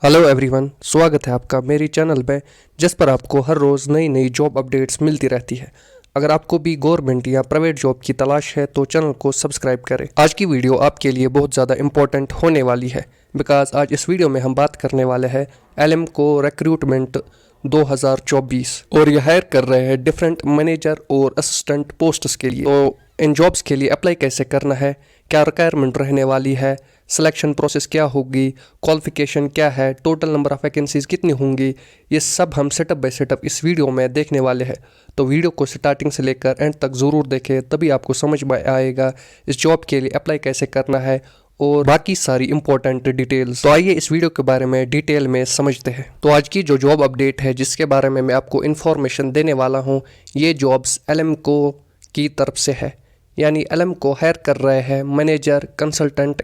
Hello everyone, स्वागत है आपका मेरी चैनल पे जिस पर आपको हर रोज़ नई नई जॉब अपडेट्स मिलती रहती है। अगर आपको भी गवर्नमेंट या प्राइवेट जॉब की तलाश है तो चैनल को सब्सक्राइब करें। आज की वीडियो आपके लिए बहुत ज़्यादा इंपॉर्टेंट होने वाली है बिकॉज आज इस वीडियो में हम बात करने वाले हैं एलएमको रिक्रूटमेंट 2024 और ये हायर कर रहे हैं डिफरेंट मैनेजर और असिस्टेंट पोस्ट्स के लिए। तो इन जॉब्स के लिए अप्लाई कैसे करना है, क्या रिक्वायरमेंट रहने वाली है, सिलेक्शन प्रोसेस क्या होगी, क्वालिफिकेशन क्या है, टोटल नंबर ऑफ़ वैकेंसीज़ कितनी होंगी, ये सब हम सेटअप बाय सेटअप इस वीडियो में देखने वाले हैं। तो वीडियो को स्टार्टिंग से लेकर एंड तक ज़रूर देखें, तभी आपको समझ में आएगा इस जॉब के लिए अप्लाई कैसे करना है और बाकी सारी इंपॉर्टेंट डिटेल्स। तो आइए इस वीडियो के बारे में डिटेल में समझते हैं। तो आज की जो जॉब अपडेट है जिसके बारे में मैं आपको इन्फॉर्मेशन देने वाला हूँ, ये जॉब्स एलएमको की तरफ से है। यानी एलएमको हायर कर रहे हैं मैनेजर, कंसल्टेंट,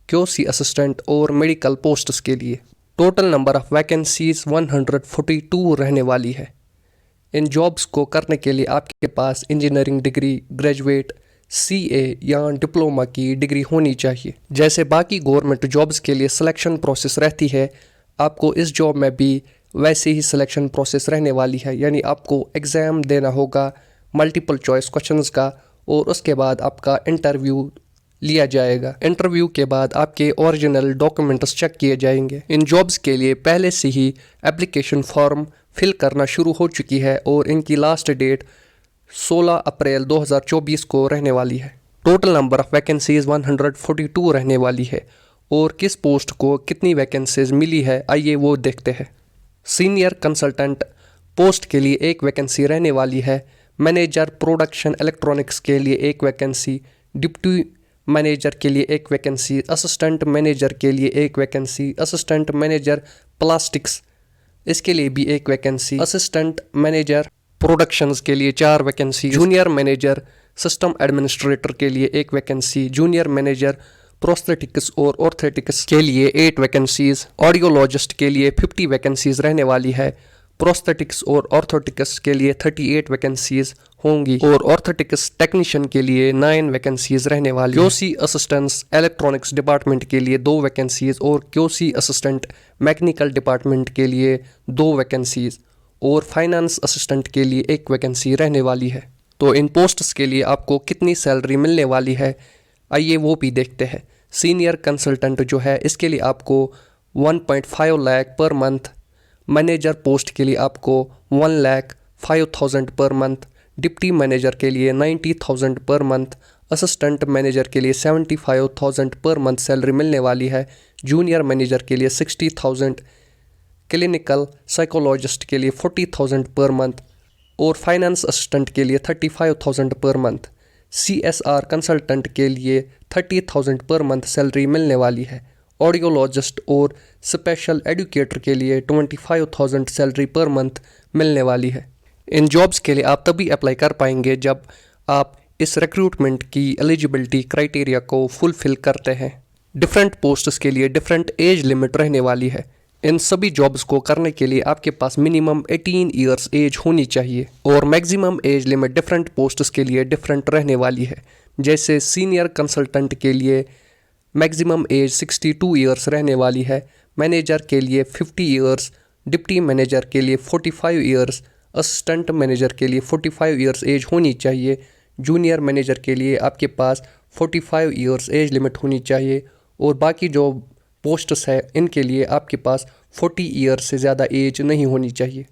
क्यूसी असिस्टेंट और मेडिकल पोस्ट्स के लिए। टोटल नंबर ऑफ़ वैकेंसीज 142 रहने वाली है। इन जॉब्स को करने के लिए आपके पास इंजीनियरिंग डिग्री, ग्रेजुएट, सीए या डिप्लोमा की डिग्री होनी चाहिए। जैसे बाकी गवर्नमेंट जॉब्स के लिए सिलेक्शन प्रोसेस रहती है, आपको इस जॉब में भी वैसे ही सिलेक्शन प्रोसेस रहने वाली है। यानी आपको एग्ज़ाम देना होगा मल्टीपल चॉइस क्वेश्चंस का और उसके बाद आपका इंटरव्यू लिया जाएगा। इंटरव्यू के बाद आपके ओरिजिनल डॉक्यूमेंट्स चेक किए जाएंगे। इन जॉब्स के लिए पहले से ही एप्लीकेशन फॉर्म फिल करना शुरू हो चुकी है और इनकी लास्ट डेट 16 अप्रैल 2024 को रहने वाली है। टोटल नंबर ऑफ़ वैकेंसीज 142 रहने वाली है और किस पोस्ट को कितनी वैकेंसीज मिली है आइए वो देखते हैं। सीनियर कंसल्टेंट पोस्ट के लिए एक वैकेंसी रहने वाली है। मैनेजर प्रोडक्शन इलेक्ट्रॉनिक्स के लिए एक वैकेंसी, डिप्टी मैनेजर के लिए एक वैकेंसी, असिस्टेंट मैनेजर के लिए एक वैकेंसी, असिस्टेंट मैनेजर प्लास्टिक्स इसके लिए भी एक वैकेंसी, असिस्टेंट मैनेजर प्रोडक्शंस के लिए 4 vacancy, junior manager system administrator के लिए एक वैकेंसी, जूनियर मैनेजर प्रोस्थेटिक्स और ऑर्थेटिक्स के लिए 8 वैकेंसीज, ऑडियोलॉजिस्ट के लिए 50 वैकेंसीज रहने वाली है। प्रोस्थेटिक्स और ऑर्थोटिक्स के लिए 38 वैकेंसीज होंगी और ऑर्थोटिक्स टेक्नीशियन के लिए 9 वैकेंसीज रहने वाली। क्यूसी असिस्टेंट्स इलेक्ट्रॉनिक्स डिपार्टमेंट के लिए 2 वैकेंसीज और क्यूसी असिस्टेंट मैकेनिकल डिपार्टमेंट के लिए 2 वैकेंसीज और फाइनेंस असिस्टेंट के लिए 1 वैकेंसी रहने वाली है। तो इन पोस्ट्स के लिए आपको कितनी सैलरी मिलने वाली है आइए वो भी देखते हैं। सीनियर कंसल्टेंट जो है इसके लिए आपको 1.5 lakh per month, manager post के लिए आपको 1,05,000 पर मंथ, डिप्टी मैनेजर के लिए 90,000 पर मंथ, असिस्टेंट मैनेजर के लिए 75,000 पर मंथ सैलरी मिलने वाली है, जूनियर मैनेजर के लिए 60,000, क्लिनिकल साइकोलॉजिस्ट के लिए 40,000 पर मंथ और फाइनेंस असिस्टेंट के लिए 35,000 पर मंथ, सीएसआर कंसल्टेंट के लिए 30,000 पर मंथ सैलरी मिलने वाली है। ऑडियोलॉजिस्ट और स्पेशल एजुकेटर के लिए 25,000 सैलरी पर मंथ मिलने वाली है। इन जॉब्स के लिए आप तभी अप्लाई कर पाएंगे जब आप इस रिक्रूटमेंट की एलिजिबिलिटी क्राइटेरिया को फुलफिल करते हैं। डिफरेंट पोस्ट्स के लिए डिफरेंट एज लिमिट रहने वाली है। इन सभी जॉब्स को करने के लिए आपके पास मिनिमम 18 ईयर्स एज होनी चाहिए और maximum age limit different posts के लिए डिफरेंट रहने वाली है। जैसे सीनियर कंसल्टेंट के लिए मैक्सिमम एज 62 ईयर्स रहने वाली है, मैनेजर के लिए 50 ईयर्स, डिप्टी मैनेजर के लिए 45 ईयर्स, असिस्टेंट मैनेजर के लिए 45 ईयर्स एज होनी चाहिए, जूनियर मैनेजर के लिए आपके पास 45 ईयर्स एज लिमिट होनी चाहिए और बाकी जो पोस्ट्स है इनके लिए आपके पास 40 ईयर्स से ज़्यादा एज नहीं होनी चाहिए।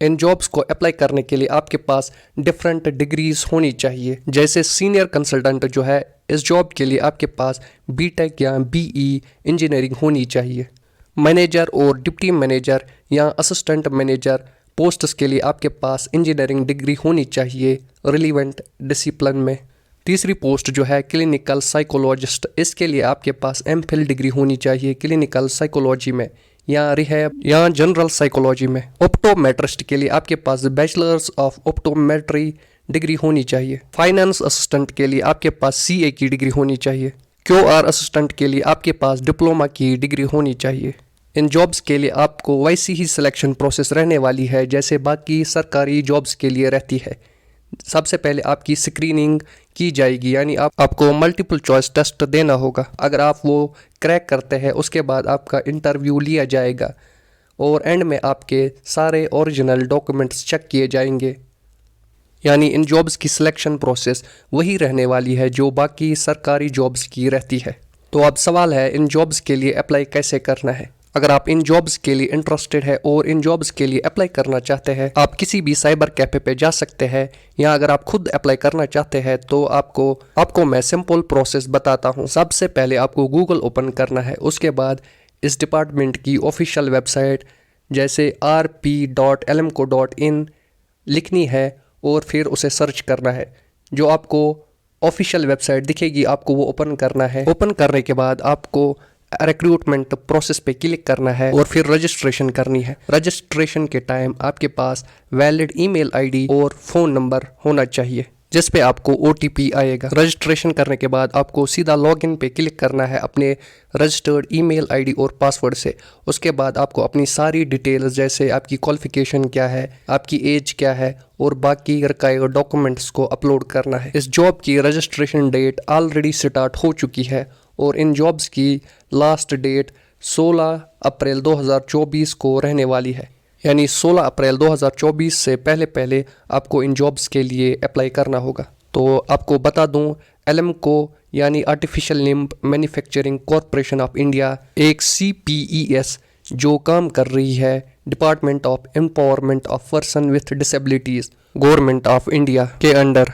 इन जॉब्स को अप्लाई करने के लिए आपके पास डिफरेंट डिग्रीज होनी चाहिए। जैसे सीनियर कंसल्टेंट जो है इस जॉब के लिए आपके पास बीटेक या बीई इंजीनियरिंग होनी चाहिए। मैनेजर और डिप्टी मैनेजर या असिस्टेंट मैनेजर पोस्ट्स के लिए आपके पास इंजीनियरिंग डिग्री होनी चाहिए रिलीवेंट डिसिप्लिन में। तीसरी पोस्ट जो है क्लिनिकल साइकोलॉजिस्ट, इसके लिए आपके पास एमफिल डिग्री होनी चाहिए क्लिनिकल साइकोलॉजी में या रिहैब या जनरल साइकोलॉजी में। ऑप्टोमेट्रिस्ट के लिए आपके पास बैचलर्स ऑफ ऑप्टोमेट्री डिग्री होनी चाहिए। फाइनेंस असिस्टेंट के लिए आपके पास सीए की डिग्री होनी चाहिए। क्यूआर असिस्टेंट के लिए आपके पास डिप्लोमा की डिग्री होनी चाहिए। इन जॉब्स के लिए आपको वैसी ही सिलेक्शन प्रोसेस रहने वाली है जैसे बाकी सरकारी जॉब्स के लिए रहती है। सबसे पहले आपकी स्क्रीनिंग की जाएगी, यानी आपको मल्टीपल चॉइस टेस्ट देना होगा। अगर आप वो क्रैक करते हैं उसके बाद आपका इंटरव्यू लिया जाएगा और एंड में आपके सारे ओरिजिनल डॉक्यूमेंट्स चेक किए जाएंगे। यानी इन जॉब्स की सिलेक्शन प्रोसेस वही रहने वाली है जो बाकी सरकारी जॉब्स की रहती है। तो अब सवाल है इन जॉब्स के लिए अप्लाई कैसे करना है। अगर आप इन जॉब्स के लिए इंटरेस्टेड है और इन जॉब्स के लिए अप्लाई करना चाहते हैं, आप किसी भी साइबर कैफे पे जा सकते हैं, या अगर आप खुद अप्लाई करना चाहते हैं तो आपको मैं सिंपल प्रोसेस बताता हूँ। सबसे पहले आपको गूगल ओपन करना है, उसके बाद इस डिपार्टमेंट की ऑफिशियल वेबसाइट जैसे rp.lmco.in लिखनी है और फिर उसे सर्च करना है। जो आपको ऑफिशियल वेबसाइट दिखेगी आपको वो ओपन करना है। ओपन करने के बाद आपको रिक्रूटमेंट प्रोसेस पे क्लिक करना है और फिर रजिस्ट्रेशन करनी है। रजिस्ट्रेशन के टाइम आपके पास वैलिड ईमेल आईडी और फ़ोन नंबर होना चाहिए जिस पे आपको OTP आएगा। रजिस्ट्रेशन करने के बाद आपको सीधा लॉगिन पे क्लिक करना है अपने रजिस्टर्ड ईमेल आईडी और पासवर्ड से। उसके बाद आपको अपनी सारी डिटेल्स जैसे आपकी क्वालिफिकेशन क्या है, आपकी एज क्या है और बाकी रिक्वायर्ड डॉक्यूमेंट्स को अपलोड करना है। इस जॉब की रजिस्ट्रेशन डेट ऑलरेडी स्टार्ट हो चुकी है और इन जॉब्स की लास्ट डेट 16 अप्रैल 2024 को रहने वाली है। यानी 16 अप्रैल 2024 से पहले आपको इन जॉब्स के लिए अप्लाई करना होगा। तो आपको बता दूं, एलएमको यानी artificial limb manufacturing corporation of India एक CPES जो काम कर रही है department of empowerment of person with disabilities government of India के अंडर।